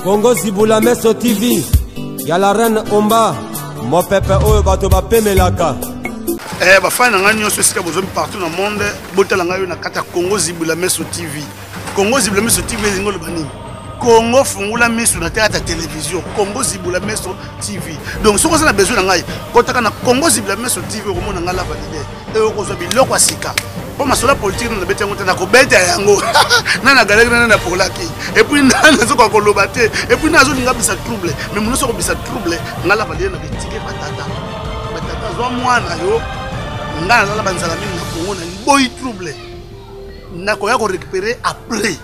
Congo Zibula Meso TV. Y'a la reine Omba. Mon pépé oyo bato bapemelaka. Bafana nga nyonso esika bozomi partout dans le monde. Botala nga yo na kata Congo Zibula Meso TV. Congo Zibula Meso TV ezingo loba nini? Congo fungula miso na théâtre télévision. Congo Zibula Meso TV. Donc soko na besoin na ngai. Kotaka na Congo Zibula Meso TV okomona nga la valider. Et okozwa biloko asika. Pour ma sola politique na bete ngota na ko bete yango. Na na galère na pour laki. Et puis na zo ko kolobate. Et puis na zo linga bisa trouble. Mais muno so ko bisa trouble. Nga la valider na bitike patata. Patata zo mwana yo. Nga na la banzala mingi na Congo na boy trouble. Na ko ya ko récupérer après.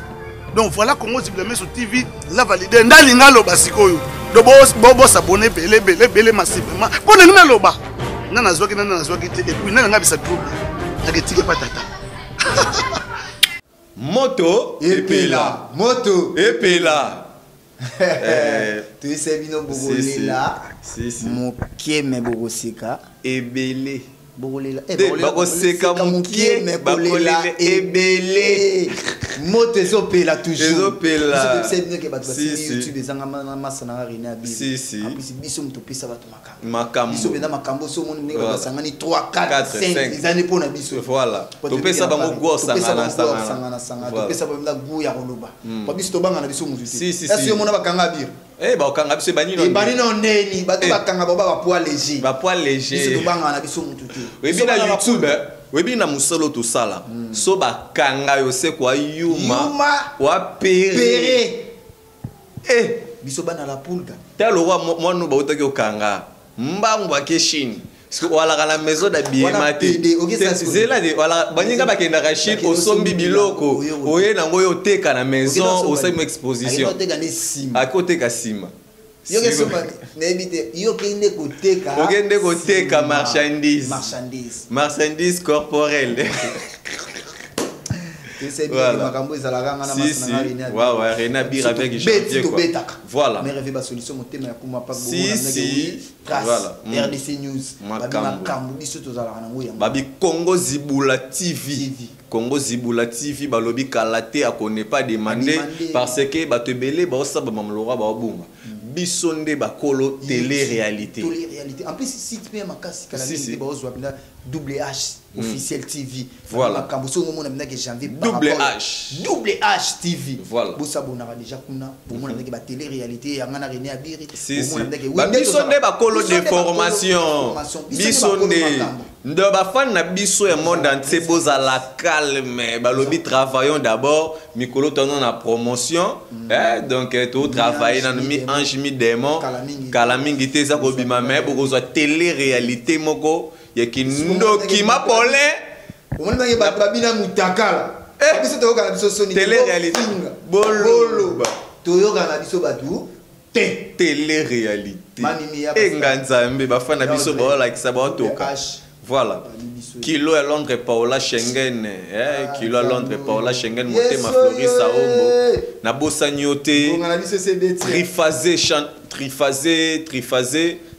Donc voilà Congo Zibula Meso TV la valider. Ndalinga loba sikoyo. Do bo s'abonner belé massivement. Pour na loba. Na na zo ki te. Et puis na nga bisa trouble. Moto epela. Moto epela. Tu sais bino bogolela. Mokie me bogosika. Ebele. Bogolela. Bogosika mokie me bogolela ebele. Moto ezopela toujours. Ezopela. Tu sais bino ke bato basili YouTube ezanga masa na rina bi. Si. Apisi biso muto pesa bato makambo. Makambo. Biso benda makambo so moni ndenge basangani 3 4 5 izane pona biso. Voilà. To pesa bango go sangana. To pesa benda go ya koloba. Pa biso to banga na biso mutu. Si. Asi yo mona bakanga bir. Ba okanga biso banino. E banino ndeni bato bakanga ba poids léger. Ba poids léger. Biso to banga na biso mutu te. Webi na YouTube. Webi na musolo to sala. So bakanga yo se kwa yuma wa pere. Biso bana la pulga. Telo wa monu ba utaki okanga. Mbangu ba keshini. Parce que wala kana maison d'habillement. C'est là wala baninga bakenda rachid osombi biloko. Oye nango yo teka na maison osema exposition. Akote ka sima. Yo ke soba nebite yo kende koteka. Okende koteka marchandise. Marchandise corporelle. Voilà. Rena Bira avec Jean-Pierre. Voilà. Mais rêver solution mon thème pour ma part. Si. Voilà. RDC News. Babi Congo Zibula TV. Congo Zibula TV balobi kalate a connaît pas demandé parce que ba te belé ba osa ba mamlora ba obunga. Bisonde ba kolo télé-réalité. En plus site même makasi kala ni ba ozwa bina double H officiel TV. Voilà. Double H TV. Voilà. Bosa bonara déjà kuna pour mon ba télé-réalité ya ngana René Abiri. Ba bisonde ba kolo de formation. Bisonde ndo ba fan na biso ya monde entier boza la calme. Balobi travaillons d'abord mikolo tonon na promotion. Donc tout travailler dans mi ange mi démon. Kala mingi te za ko bima me bokozwa télé-réalité moko ya kindoki mapole. On va y babina mutakala. Biso to kala biso soni télé-réalité. Bolo. To yo kala biso batu. Télé-réalité. Nganzambe ba fan na biso ba like ça ba toka. Voilà. Kilo à Londres Paola Schengen. Kilo à Londres Paola Schengen motema Floris Saombo. Na bossa nyote.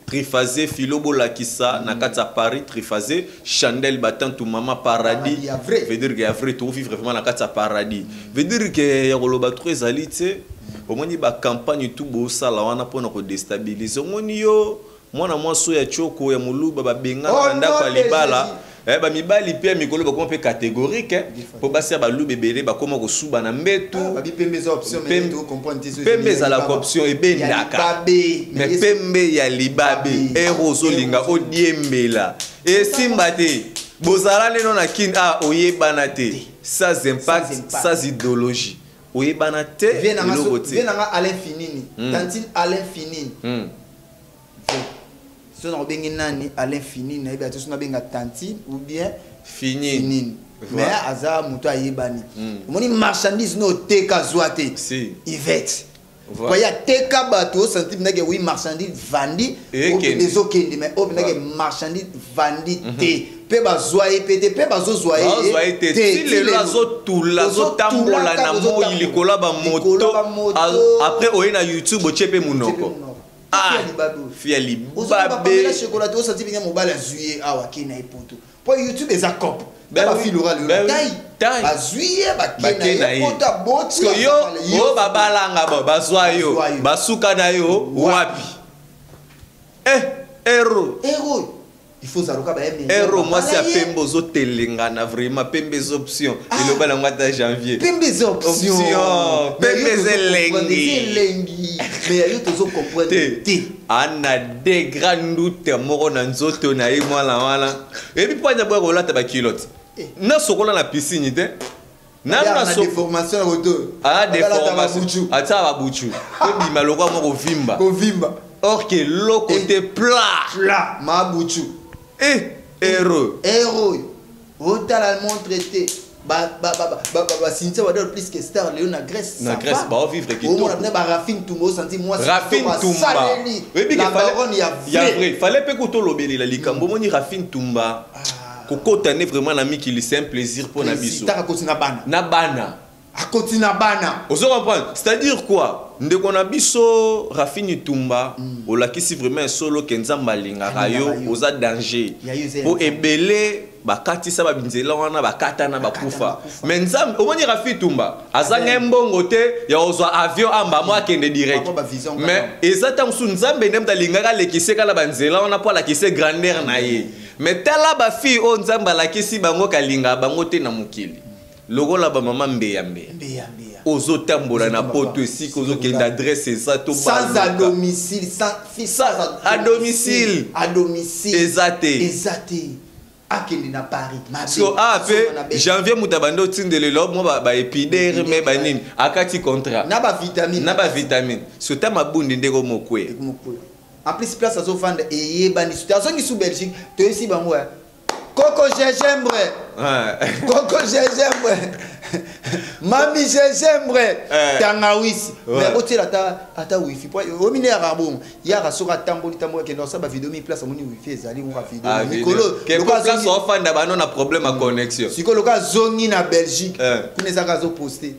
Triphasé Philo Bolakissa na kata Paris Triphasé Chandel Batantou Mama Paradis. Veut dire que après tout vivre vraiment na kata Paradis. Veut dire que ya koloba très alite. Au moins ba campagne tout bossa la wana pona ko déstabiliser. Moni yo mwana mwaso ya choko ya muluba babenga kanda kwa libala ba mibali pe mikolo ba kompe catégorique po basi ba lube belé ba koma ko suba na mbetu ba pembe za option mais to comprendre tes pembe za la option ebendaka mais pembe ya libabe erozo linga odiembela et simbate bozala leno na kin oyebana te sans impact sans idéologie oyebana te venanga Alain Finini tantine Alain Finini si on a bien Alain Finini, on a bien Tantine ou bien Finini. Mais Aza Mouta Yebani. Mon marchandise no teka zoate. Yvette. Voilà. Teka bateau senti que oui marchandise vendi ou les okende mais au bien marchandise vendi te. Pe bazoye pété pe bazozoye te si les lazo tout lazo tambola na mo ilikola ba moto après oyena YouTube ochepe munoko. Fia Libabe. La chocolat, on sentit bien mon bal à juillet, ah, Wakena et Poto. Pour YouTube, les accords. Ben oui, taille. Ba juillet, Bakena et Poto, parce que yo, babalanga, bazoyo, basuka na yo, wapi. Héros. Il faut savoir que Héros, moi c'est à Pembozo Telengana, vraiment, Pembez option. Et le bal en mois de janvier. Pembez option. Pembez lengi. Mais il y a toujours comprendre. Ana des grands doutes, moro nanzoto na e moi la. Et puis, pas de boire au latte à kilote. Na sokola na piscine, na déformation à retour. Ah, déformation. Ah, ça va bouchu. Et puis, malheureusement, moi, vimba. Or que l'eau côté plat. Ma bouchu. Héros. Autant l'allemand traité. Cynthia Wadol plus que star Léon na Grèce. Na Grèce, bah vivre qui tout. On a Rafine Toumba, senti moi. Rafine Toumba. La baronne il y a vrai. Fallait pas que tout l'obéli la likambo moni Rafine Toumba. Koko tane vraiment l'ami qui lui c'est un plaisir pour nabiso. Ta continue na bana. A continue na bana. Vous comprenez? C'est-à-dire quoi? Ndeko na biso Rafine Toumba, o la kisi vraiment un solo kenzamba linga rayo, oza danger. Pour ebele bakati sa babinzela wana bakata na bakufa. Mais nzambe omoni Rafine Toumba, azanga mbongo te ya ozwa avion amba mo akende direct. Mais ezata msu nzambe nemta lingaka lekiseka la banzela wana po la kise grandeur na ye. Mais tala ba fille o nzamba la kisi bango kalinga bango te na mukili. Logo la ba mama mbeambe. Ozo tambola na poto ici kozo kende adresse ça to sans à domicile, à domicile. Exacté. Akeli na Paris. So janvier mutabando tindele lo mo ba épidère mais banini akati contrat. Na ba vitamine. So ta mabundi ndeko mokwe. En plus place azo fanda eyebani situation qui sous Belgique, to ici bango. Coco gingembre. Coco gingembre. Mami gingembre. Tangawisi. Mais otela ata wifi. Au mineur arbon. Ya soka tamboli ke dans ça ba vidéo mi place amoni wifi ezali on va vidéo. Nicolo. Quel place on fanda ba non a problème à connexion. Siko loka zongi na Belgique. Kuneza kazo poster.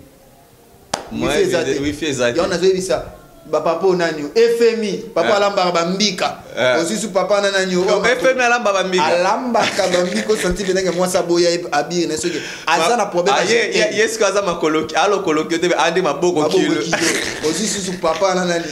Wifi ezali. Ya on a vu ça. Papa nani FMI papa alamba bambika ozisu papa nani FMI alamba bambika alamba kabambiko senti benenge mwasa boya abire na soki azana problème yes kaza makoloki alo koloki te andi maboko kilo ozisu papa nani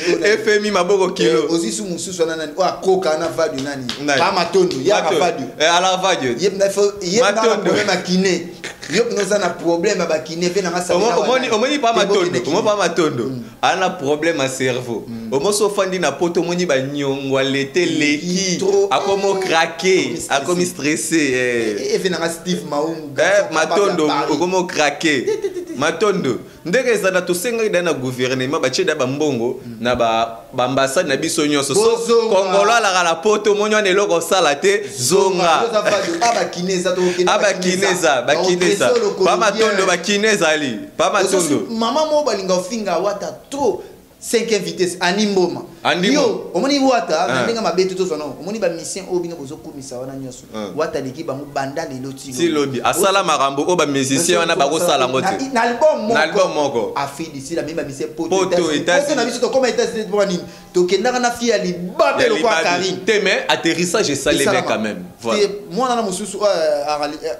FMI maboko kilo ozisu mususu nani o akoka na vadu nani pa matondo ya vadu ala vadu yep na problème akine yop noza na problème ba kine pe na ngasa omoni pa matondo ana problème à cerveau omoso fandi na poto moni ba nyongwa lete leki akomo craquer akomi stressé et na Steve Maungu matondo okomo craquer matondo ndeke za na tosenga ida na gouvernement ba cheda ba mbongo na ba ambassade na biso nyonso so kongolo la poto monyo ne loko sala te zonga abakineza pa matondo bakineza ali pa matondo mama mo balinga finga wata trop 5e vitesse animboma yo omoni wata ndinga mabeto to sono omoni ba mission obinga bozo kumisa wana nyoso wata leki bango banda lelo tino si lobi asala marambo o ba musicien wana ba ko sala ngote na album moko afidi si la même mission poto etats na biso to comme etats pour nini to kendaka na fia li babelo kwa Karine teme atterrissage salé quand même voilà moi na mususu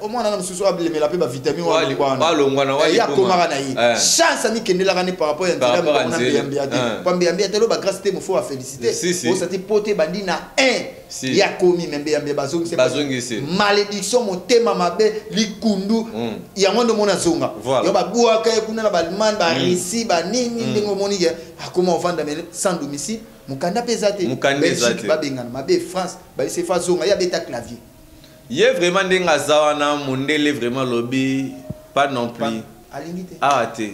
au moins na mususu abele la pe ba vitamine wa longwana wa ya komara na yi chance ami kendela kane par rapport à ndela Pambiambia telo ba grâce te mo faut féliciter on s'était poté bandi na 1 ya komi membe bazongi c'est malédiction motema mabe likundu ya ngondo mona zonga yo ba buaka kuna na balman ba risi ba nini ndingo moni ya akoma ofanda mais sans domicile mukanda pesate ba bengana mabe France ba c'est fa zonga ya beta clavier ye vraiment ndenga zawana mondele vraiment lobby pas non plus alingite awate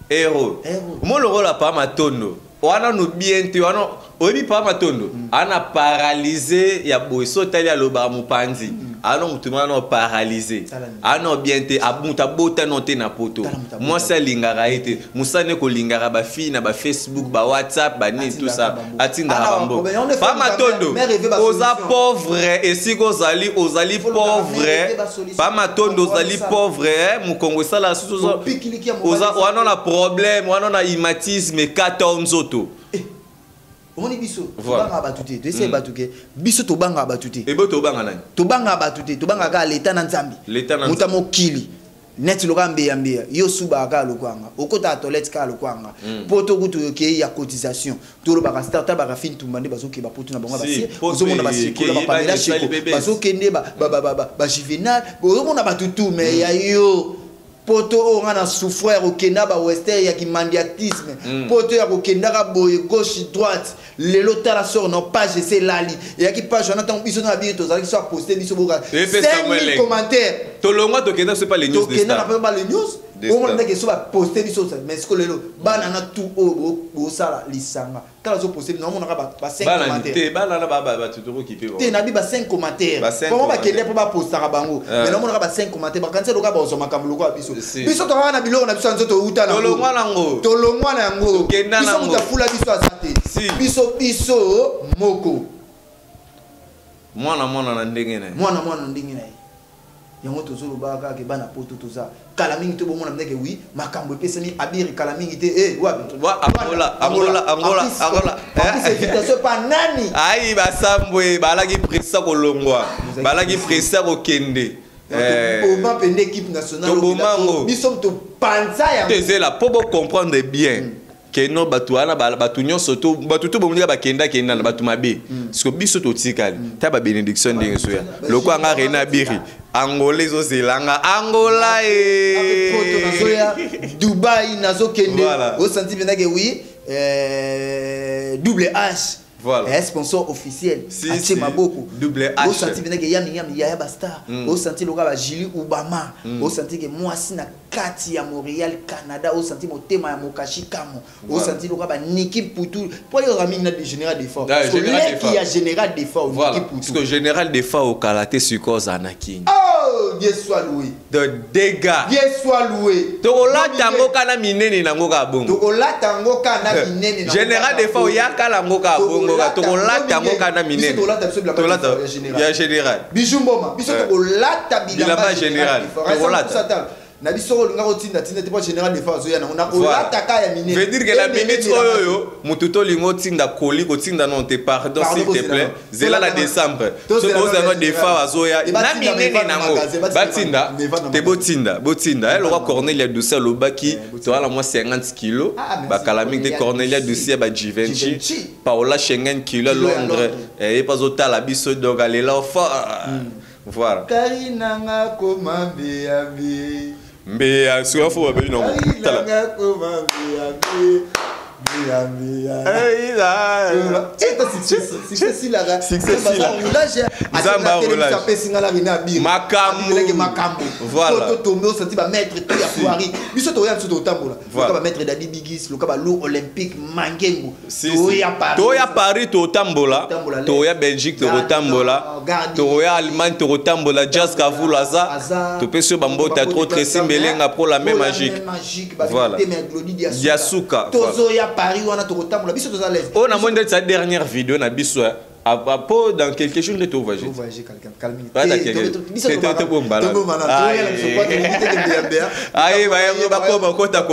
Héros. Moi le rôle a pas matondo. Wana no bien te wana obi pa matondo. Ana paralysé ya boiso tali ya loba mupanzi. Ana mutuma no paralysé. Ana bien te abuta bota no te na poto. Moi ça lingara ete. Musane ko lingara ba fi na ba Facebook, ba WhatsApp, ba ni tout ça. Atinda rambo. Pa matondo. Oza pauvre et si ozali pauvre. Pa matondo ozali pauvre, mu Congo sala suzo. Oza wana na problème, wana na imatisme 14 auto. On dit biso, tobanga batute, tu sais batuke, biso tobanga batute. Et bo tobanga nani? Tobanga batute, tobanga ka l'état na nzambi. L'état na mutamo kili. Net lokambe yambia, yo suba ka lokwanga, okota toilette ka lokwanga. Poto kutu yoke ya cotisation. Tolo baka startup baka fin tumbande bazoke ba poto na bango basi. Ozo mona basi ko ba pamela chiko. Bazoke nde ba juvenal, ozo mona batutu mais ya yo. Poto on a souffert au Kenya ba western ya kimandiatisme poto ya ko kenda ka boye gauche droite le lotala sort non page c'est lali et qui page on attend biso na bi to za ki so poster biso boka 5000 commentaires to longa to kenda c'est pas les news de Kenya pas les news on m'a dit que so ba poster biso mais ce que lelo bana na tout o sala lisanga kala so poster non on a ba 5 commentaires bana na ba tutoro ki pe te na bi ba 5 commentaires comment ba kende pour ba poster ka bango mais non on a ba 5 commentaires ba kanisa loka ba so makambo ko biso biso to wana biloko na biso nzoto uta na tolongwa na yango biso mutafula biso azate biso moko mwana na ndenge na mwana ndenge na yango tozolo baka ke bana poto toza kala mingi to bomona ndeke wi makambo epesani abiri kala mingi te wapi Angola c'est invitation pa nani ai basambwe balaki pressa kolongwa balaki pressa kokende Boma pende équipe nationale biso to panza ya tezela po comprendre bien que no batuana batu nyonso to batu to bomuka bakenda na batu mabe parce que biso to tikali ta ba bénédiction ndenge so ya loko anga rena biri angolais zo zelanga Angola Dubai nazo kende au senti bien que oui double H. Voilà. Sponsor officiel. Si, Maboko. Double H. Au senti bien que Yaya Basta. Au senti le gars Julie Obama. Au senti que moi si na kati à Montréal Canada. Au senti mon thème à Mokashi Kamo. Au senti le gars Niki Poutou. Pour les amis na général d'effort. Parce que il y a général d'effort Niki Poutou. Parce que général d'effort au Kalaté sur cause Anakin. Oh, Dieu soit loué. De dégâts. Dieu soit loué. Tokola tango kana minene nango ka bongo. Tokola tango kana minene. Général d'effort yakala ngoka bongo. Tokolata ngokana minene tolata ya général bijumboma biso tokolata bilamba général tokolata na biso linga kotinda tinda te pas général de phase ya na kolata ka ya minene veut dire que la minute oyo mututo lingo tinda koli kotinda non te pardon s'il te plaît zela la décembre so ozanga de fa azoya na minene nango batinda te botinda elle aura Cornelia Doucet lobaki to ala moi 50 kg ba kalami te Cornelia Doucet ba Givenchy Paola Schengen kilo Londres et pas otala biso donc aller là voilà Karina nga koma biabi Mbea suka fo babe no tala nga koma biabi toya Paris totambola toya Belgique totambola toya Allemagne totambola jazz kavulaza topesio bambota trop très simbelenga pour la même magique voilà Yasuka Paris on a tout le temps biso to l'aise. On a montré sa dernière vidéo na biso à propos dans quelque chose de tout voyage. Tout voyage quelqu'un calme. C'était bon bala. Aïe ba ko kota.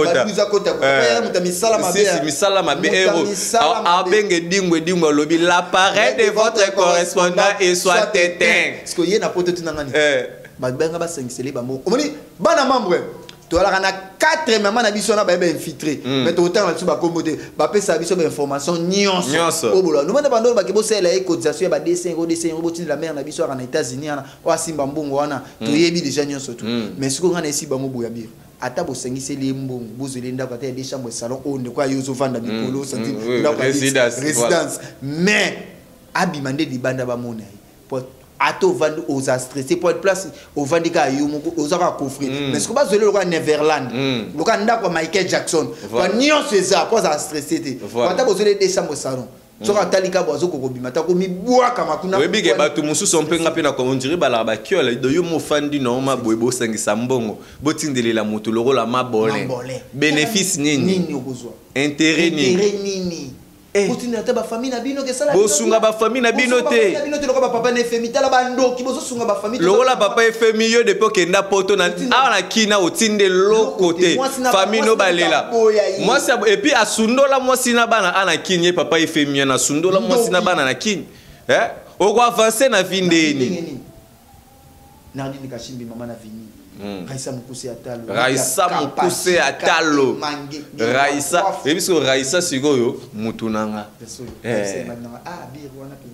Si misala mabe héros. A benge dingwe lobi l'appareil de votre correspondant et soit éteint. Parce que yena poto tunangani. Ba benga ba sengisele ba mo. Omoni bana membre to ala kana 4 maman na biso na ba infiltré mais to temps na biso ba komote ba pesa biso ba information nyonso obola no manda bando ba ke bosela e cotisation ba dessin robotine la mère na biso na États-Unis ana wa simba mbongo wana to yebi déjà nyonso tout mais siko ngana esi ba mo boya bir ata bosengiseli mbongo bozeli ndako ata des chambres salon onde kwa yozo vanda mikolo santi ndako résidence mais abimande di banda ba mona ato vendre aux stressés pour être place au vendika yomoko aux aka coffrer mais ce que ba zelo le Neverland le ka ndako Michael Jackson kwa nyon césar pour ça stressé te ata bozele des chambres salon soka talika bozo ko bimata ko mi bwaka makuna we bige batu mususu mpenga pe na ko on dirait bala ba kiola do yo mo fandi no ma boyebo sangisa mbongo botindelela moto loko la mabole bénéfice nini okozwa intérêt nini Continue à ta famille na bino que ça la. Bosunga ba famille na bino te. Papa ne fait mitala bando ki bozo sunga ba famille. Lokola papa fait mieux depuis que na poto na kina otinde l'autre côté. Famille no balela. Moi c'est et puis à sundola moi sina bana ana kinye papa fait mieux na sundola moi sina bana na kin. On va avancer na vie ndeni. Nardine Kashimbi maman na vini. Raissa Mukuse Atalo. Raissa Mukuse Atalo. Raissa. Et puis Raissa Sigoyo Mutunanga.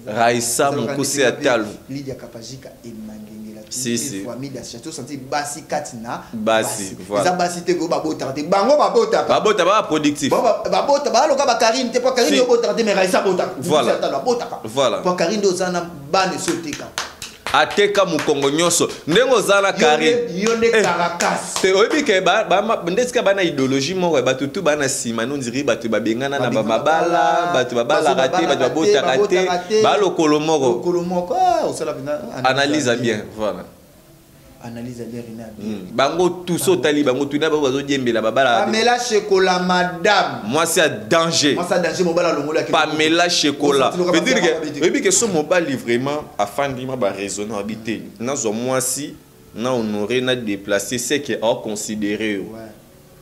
Raissa Mukuse Atalo. Lydia Kapajika et Mangengela. Si si. Famille d'acheter senti basi katina. Basi. Voilà. Basi te go babota te. Bango babota. Babota ba productif. Babota ba loka ba Karine te pas Karine yo bota te mais Raissa bota. Voilà. Voilà. Pour Karine dozana bane soteka. Ateka mukongo nyoso ndengo zala Karine yone Caracas te obike ba ndeska bana idéologie moko batutu bana sima no ndiri batu babengana na babala batu babala raté batu babota raté ba lokolo moko analyse bien voilà analyse bien bango tous otali bango tuna bazo diembela babala Pamela Chocolat madame moi c'est un danger mobala longola Pamela Chocolat veut dire que oui que ce mobile vraiment afin de ma raisonner habiter nazo moi si na honorer na déplacer c'est que à considérer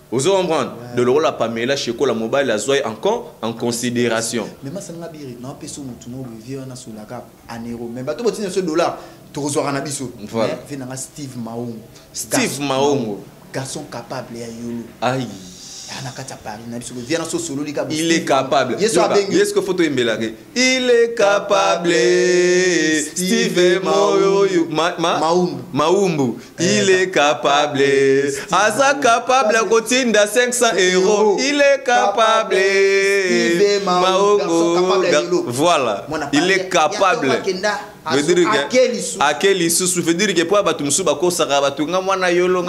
vous comprendre de l'euro la Pamela Chocolat mobile la zoe encore en considération mais moi ça n'a biri non peso mutu no revient na sur la cap en euro mais bato botine ce dollar tozora na biso venanga Steve Maungo garçon capable ya yolo aïe il est capable. Est-ce que photo imbelage? Il est capable. Steve Maumbu. Il est capable. Asa capable à cotinda 500 €. Il est capable. Steve Maumbu. Voilà. Il est capable. Veut dire que à quel issue veut dire que pour batumsu bako saka batunga mwana yolo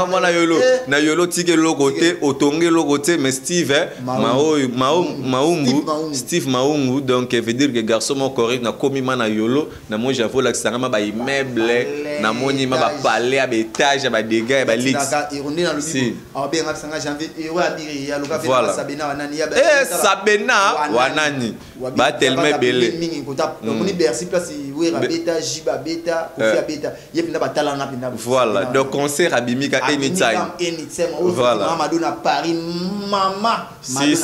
na yolo tike logote otonge logote mais Steve Maumbu Steve Maungu donc veut dire que garçon mon correct na komi mana yolo na moi j'avoue la sanga ma ba immeuble na moni ma ba palais à étage ba dégâts ba lix si bien sanga janvier ewa diri ya loka voilà Sabena wanani ya Sabena wanani ba tellement belle mingi kota donc ni Bercy place wera Jiba beta beta yepinda batalanga pinda voilà donc concert abimika anytime voilà Madonna Paris mama si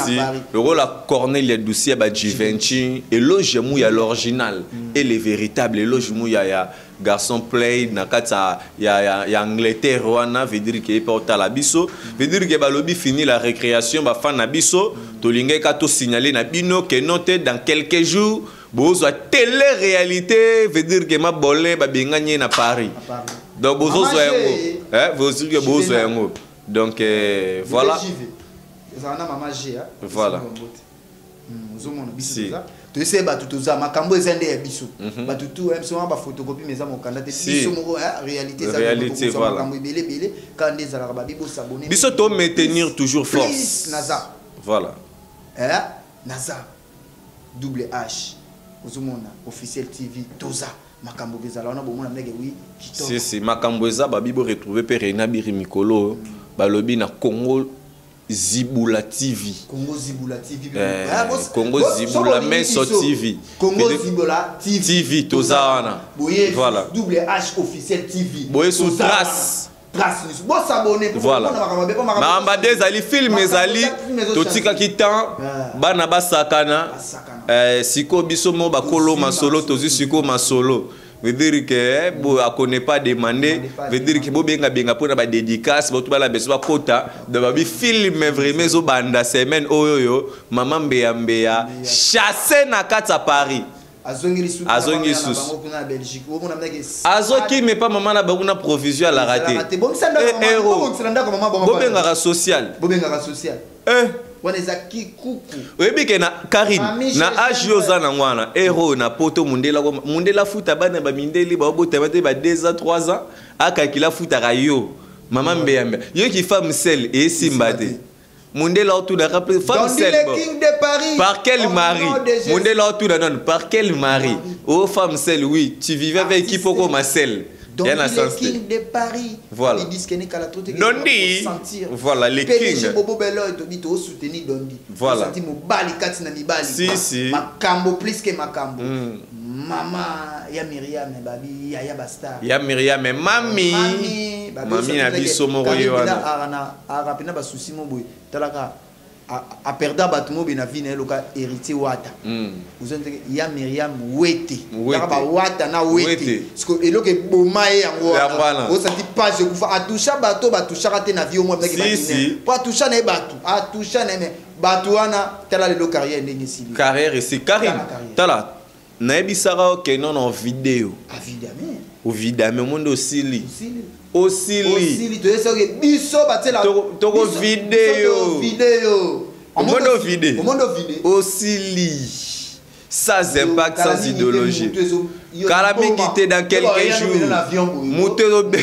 le rôle à Cornelia Doucier ba Givenchy éloge mouya l'original et les véritables éloge mouya garçon play na kata ya Angleterre wana veut dire que porta la biso veut dire que ba lobby fini la récréation ba fan na biso to linga ka to signaler na bino que noté dans quelques jours bozo télé-réalité veut dire que ma bolé ba benganye na Paris. Donc bozo zoengo. Vous dire que bozo zoengo. Donc voilà. Voilà. Si. Tu sais ba tutuza makambo ezende ya biso. Ba tutu emso ba photocopie meza mokanda te biso moko réalité ça. Réalité voilà. Makambo belé quand des ala ba bibo s'abonner. Biso to maintenir toujours force. Naza. Voilà. Naza. Double H. Ozumona officiel TV Toza makambo bezala na bomona ndenge oui kitoko si makambo eza babibo retrouver pe Rena Biri Mikolo balobi na Congo Zibula TV Congo Zibula TV Congo Zibula Meso TV Congo Zibula TV Toza wana voilà double H officiel TV boye sous trace bon s'abonner voilà maamba des film ezali totika kitan bana basakana siko biso mo bakolo masolo tozi siko masolo veut dire que bo akone pas demander veut dire que bo benga pona ba dédicace bo tubala beso ba kota de ba film vraiment zo banda semaine oyoyo mama mbeya chasser na kata Paris azongi sous azoki mais pas maman na banguna provision à la raté bobengaka social oui que na Karine na âge yoza na ngwana héros na poto mundela futa bana ba mindeli ba bota ba 2 ans 3 ans akakila futa rayo maman mbeyambe yo ki femme seule et simbate Mundela autour de femme seule. Par quel mari? Mundela autour de non. Par quel mari? Oh femme seule, oui. Tu vivais avec qui pour ma seule? Donc les kings de Paris. Voilà. Ils disent qu'il n'y a la trotte. Dondi. Voilà les kings. Bobo Bello et au soutenir Dondi. Voilà. Senti mo bali katina mi bali. Si. Makambo plus que Makambo. Maman ya Myriam babi ya Basta. Ya Myriam mais mami na biso moko yo wana. Arapena ba souci mo boy. Talaka a perda batumo bina vie na loka héritier wata. Vous entendez ya Myriam wete. Ba wata na wete. Parce que eloke bomae yango wana. Vous senti pas je kufa atusha bato batusha kate na vie au moins avec si. Pas toucha na batu. Atusha na me batu wana tala le carrière ndenge sili. Carrière c'est Karim. Tala naebisaka ke non en vidéo. Évidemment. Évidemment monde osili. Osili to esa ke biso batela toko vidéo. Mondo vidéo. Osili. Sans impact, sans idéologie. Calamité dans quelques jours. Mouterobe.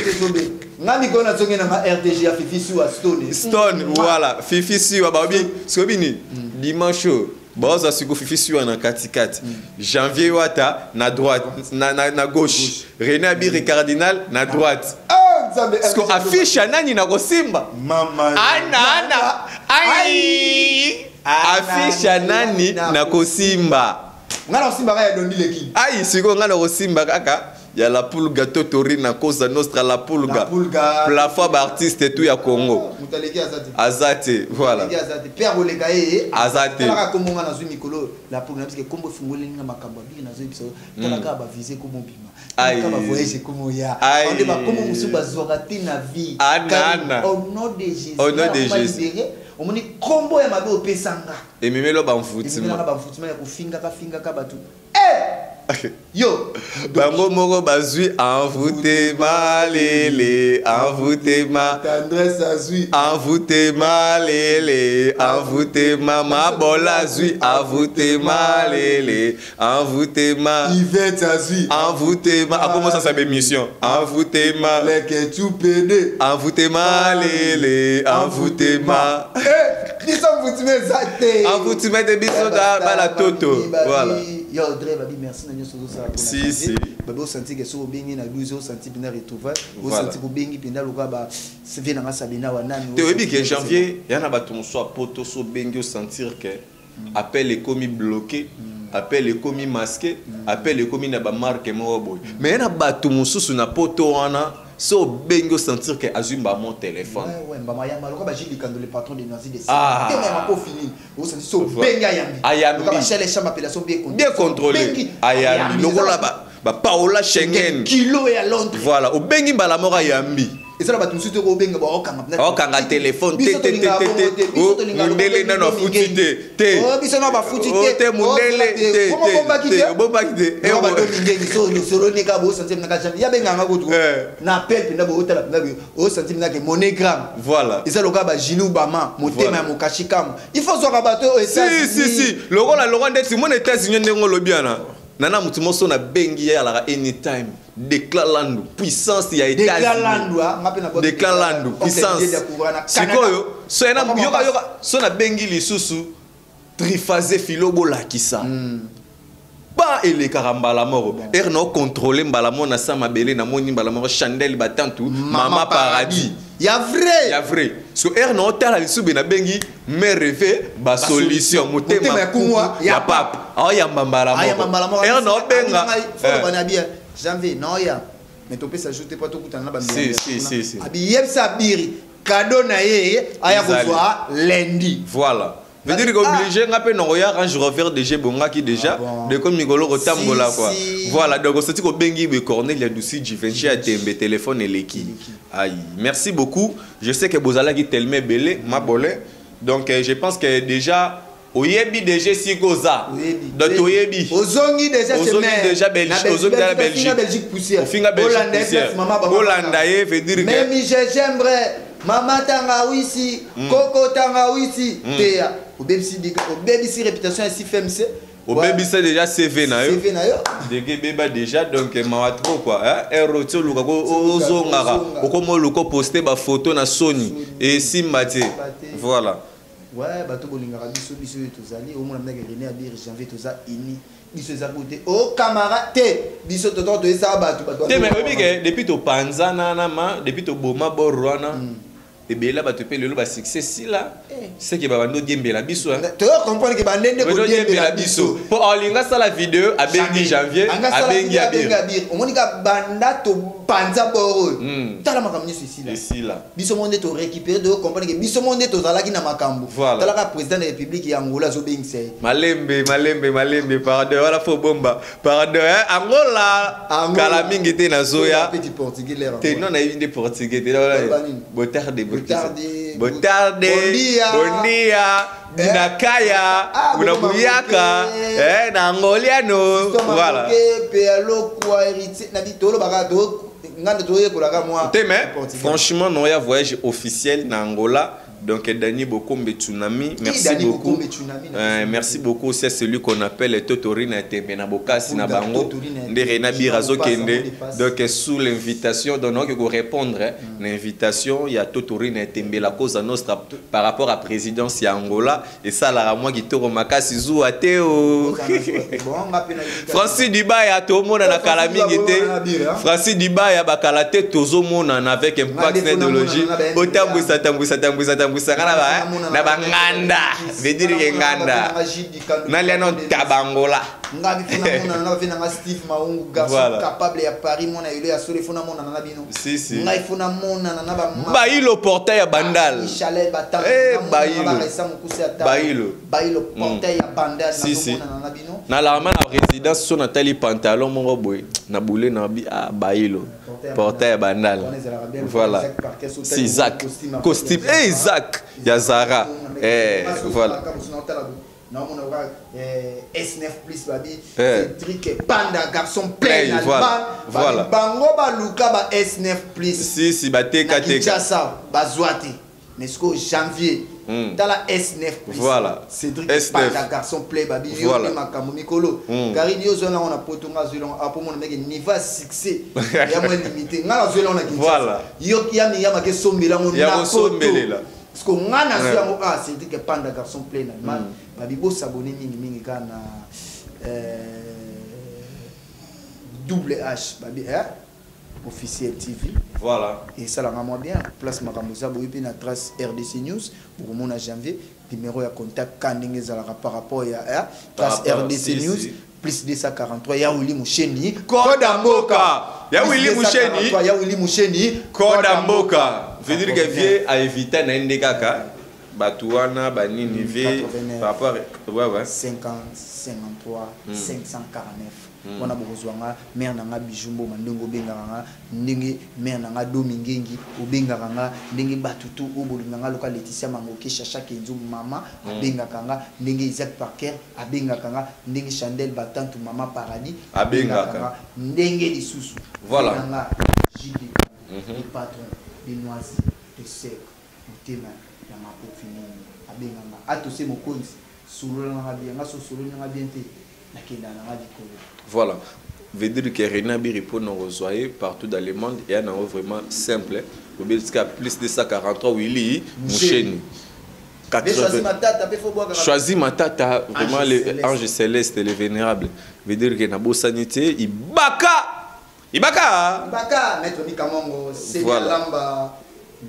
Ngami kona zonge na RDG ya Fifi Siwa Stone, voilà. Fifi Siwa babi, sobini dimanche. Boza siko Fifi Siwa na katikati. Janvier wata na droite, na gauche. René Abiri Cardinal na droite. Parce que affiche nani na kosimba. Mama. Ana. Ai. Affiche nani na kosimba. Ngana kosimba ka ya Dondi leki. Ai siko ngana kosimba kaka. Ya la pulga totori na Cosa Nostra la pulga. Plafond artiste et tout ya Congo. Mutaleki azate. Azate, voilà. Azate. Père Olekaye. Azate. Tala kombo ngana zui mikolo la pulga parce que kombo fungole nga makamba bi na zui biso. Tala ka ba viser kombo bima. Tala ka ba voyager kombo ya. On ba kombo musuba zorati na vie. Anana. Au nom de Jésus. Au nom de Jésus. On moni kombo ya mabe opesanga. Et memelo ba mfutima. Ba mfutima ya kufinga ka batu. Yo, bango moko bazui envoûté malele, envoûté ma tendresse azui, envoûté malele, envoûté ma bola zui, envoûté malele, envoûté ma Yvette azui, envoûté ma. Comment ça s'appelle mission? Envoûté ma les que tu pédé, envoûté malele, envoûté ma. Qui sont vous tuer zaté? Envoûté ma de biso da la toto, voilà. Yo Audrey babi merci na nyoso ça. Si. Babi o senti que so bengi na 12 o senti bina retrouver, o senti ko bengi pinda loka ba se na sabina wa nani. Te obi que janvier yana bato so poto so bengi o sentir que appel est commis bloqué. Appel est commis masqué, appel est commis na ba marque mo boy. Mais yana bato mususu na poto wana so bengo sentir que azumba mon téléphone. Ouais, mbama ya maloka ba jili kando le patron de Nazi de ça. Te même pas fini. O senti so benga yambi. Ayambi. Loka ba chele chama appellation bien contrôlé. Ayambi. Lokola ba Paola Schengen. Kilo et à Londres. Voilà, o bengi mbala mora yambi. Et ça, tu me au benga okanga téléphone mundele nano afuti te voilà il faut zoka bato si lokola ndeti mon États-Unis ndenge lobiana nana mutu moso na bengi ya la anytime déclarando puissance ya États-Unis déclarando puissance sikoyo so ena yoka so na bengi lisusu triphasé filobo lakisa ba ele karambala moro erno contrôler mbala mona sa mabele na moni mbala moro Chandelle Batantu Mama Paradis ya vrai so erno tala lisusu na bengi me rêver ba solution motema kumwa ya pape ya mbala moro erno benga bana bien janvier non ya mais to peut s'ajouter pas tout kutana na ba si abi yebsa biri cadeau na ye aya kozwa lundi voilà veut dire qu'obligé ngape non ya quand je refaire déjà bonga qui déjà de comme Migolo rotambola quoi voilà donc on se dit ko bengi be Corneille Douci Givenchy a tembe téléphone eleki aïe merci beaucoup je sais que bozala qui tellement belé ma bolé donc je pense que déjà oyebi déjà sikoza donc oyebi ozongi déjà Belgique poussière finga Belgique Hollande veut dire que même j'aimerais Mama tanga wisi Coco tanga wisi Théa obebisi réputation ici FMC obebisi déjà CV na yo dege beba déjà donc mawa trop quoi hein rotio luka ko ozongaka okomo luko poster ba photo na Sony et Simbate voilà Ouais, bato bolingaka biso biso tozali au moins na René Abir janvier toza ini biso za côté oh camarade biso toto to esa bato te mais obike depuis to panza na ma depuis to boma borwana et bien là bato pe lelo ba succès si là c'est que bando diembela biso tu comprendre que bandende ko diembela biso pour olinga ça la vidéo à bengi janvier à bengi Abir omonika banda to panza boro tala makamni ici là biso monde to récupérer de comprendre que biso monde to zalaki na makambo tala ka président de la République ya Angola zo bengse malembe pardon wala fo bomba pardon Angola kala mingi te na zoya petit portugais là te non na yinde portugais te là botarde bondia binakaya unabuyaka na angoliano voilà franchement non y a voyage officiel na Angola. Donc Dani Bokombe Tsunami, merci beaucoup. Merci beaucoup aussi à celui qu'on appelle Totorina Tebenabokas Nabango, de Rena Birazo Kende. Donc sous l'invitation, donc il faut répondre l'invitation, il y a Totorina Tembe la cause à nostra par rapport à la présidence Angola et ça là moi qui te remarque Zou Ateo. Francis Dibaya to mona na kalamingete. Francis Dibaya bakalate tozo mona avec impact technologie. Otambuisa na banganda veut dire que nganda na liano tabangola Steve Maungu garçon capable ya Paris mona ile ya sole fona mona na bino ngai fona mona na ba bailo portail ya bandal chalet batang bailo portail ya bandal na bino na la na résidence son Nathalie pantalon mon boy na boule na bi bailo portail ya bandal voilà si Zach costume Zach ya Zara voilà S9 plus babi Cédric Panda garçon plein voilà bango ba luka ba S9 plus si bateka teka ça bazwati nesco janvier dans la S9 plus voilà Cédric Panda garçon plein babi yo makambo mikolo Karine yo zona on a potonga zolon apo mon mec niveau succès ya moins limité ngala zolon na voilà yo ya make sombela on na sombela parce que ngana zolon Cédric Panda garçon plein man babibo s'abonner mingi kana double H babi officiel TV voilà et ça la moi bien place makamboza boyi pe na trace RDC News pour mon janvier numéro ya contact kandinge za par rapport ya trace RDC News plus 243 ya Willy Musheni Kodamboka ya Willy Musheni Kodamboka veut dire que vie à éviter na ndekaka Batouana, Banini V, par rapport à 50, 53, 549. On a besoin de mère nanga bijumbo mandongo benganga ndingi mère nanga domingengi ubenganga ndingi batutu ubulinganga loka Laetitia Mangoke chacha kenzo mama abenganga ndingi Isaac Parker abenganga ndingi Chandel Batantu mama Paradis abenganga ndingi lisusu voilà nanga JD le patron des noises de sec mutema ya mapofini abenganga atose mokonzi solo na bien so solo na bien te nakenda na dikolo. Voilà, veut dire que René Abir répond aux rejoindre partout dans le monde et un vraiment simple. Au Belgique plus de 143 Willy Musheni. Choisis ma tata vraiment l'ange céleste le vénérable. Veut dire que na bosanité Ibaka maître Mikamongo c'est Lamba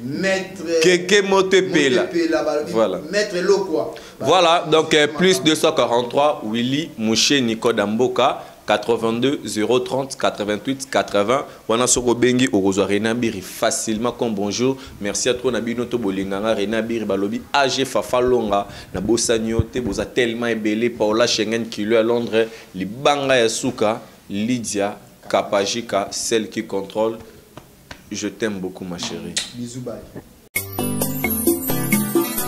maître Keke Motepela voilà maître Lokwa voilà donc plus 243 Willy Musheni Kodamboka 82 030 88 80 wana soko bengi okozwa René Abir facilement comme bonjour merci à toi Nabino to bolinganga René Abir balobi AG Fafalonga na bosanyo te boza tellement ébélé Paula Schengen kilo à Londres libanga ya suka Lydia Kapajika celle qui contrôle. Je t'aime beaucoup ma chérie. Bisous bye.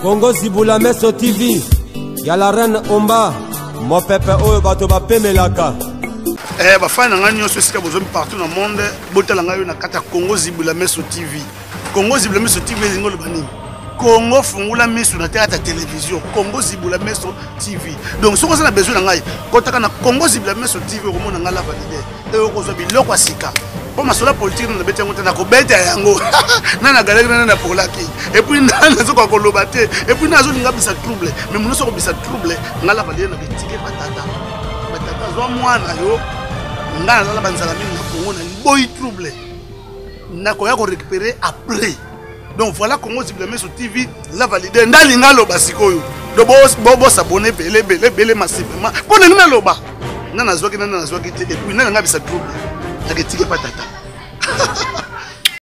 Congo Zibula Meso TV. Y'a la reine Omba. Mon pépé oyo bato ba pemelaka. Ba fan nga nyonso sika bozomi partout dans le monde. Botala nga yo na kata Congo Zibula Meso TV. Congo Zibula Meso TV ngolo bani. Congo fungula misu na théâtre télévision. Congo Zibula Meso TV. Donc ce qu'on a besoin nga kotaka na Congo Zibula Meso TV ko mona nga la valider. Et ko zo biloko sika. pour ma sola politique na beti yango te na ko beta yango na na galère na pour la ki et puis na zo ko lobate et puis na zo linga bisa trouble mais mon so ko bisa trouble ngala valer na betike patata zo mwana yo ngala la banzala mingi na Congo na boy trouble na ko ya ko récupérer après. Donc voilà Congo Zible sur TV la valider ndalinga loba sikoyo do bo s'abonner belé massivement pour na loba na nazwaki te et puis na nga bisa trouble na ketike patata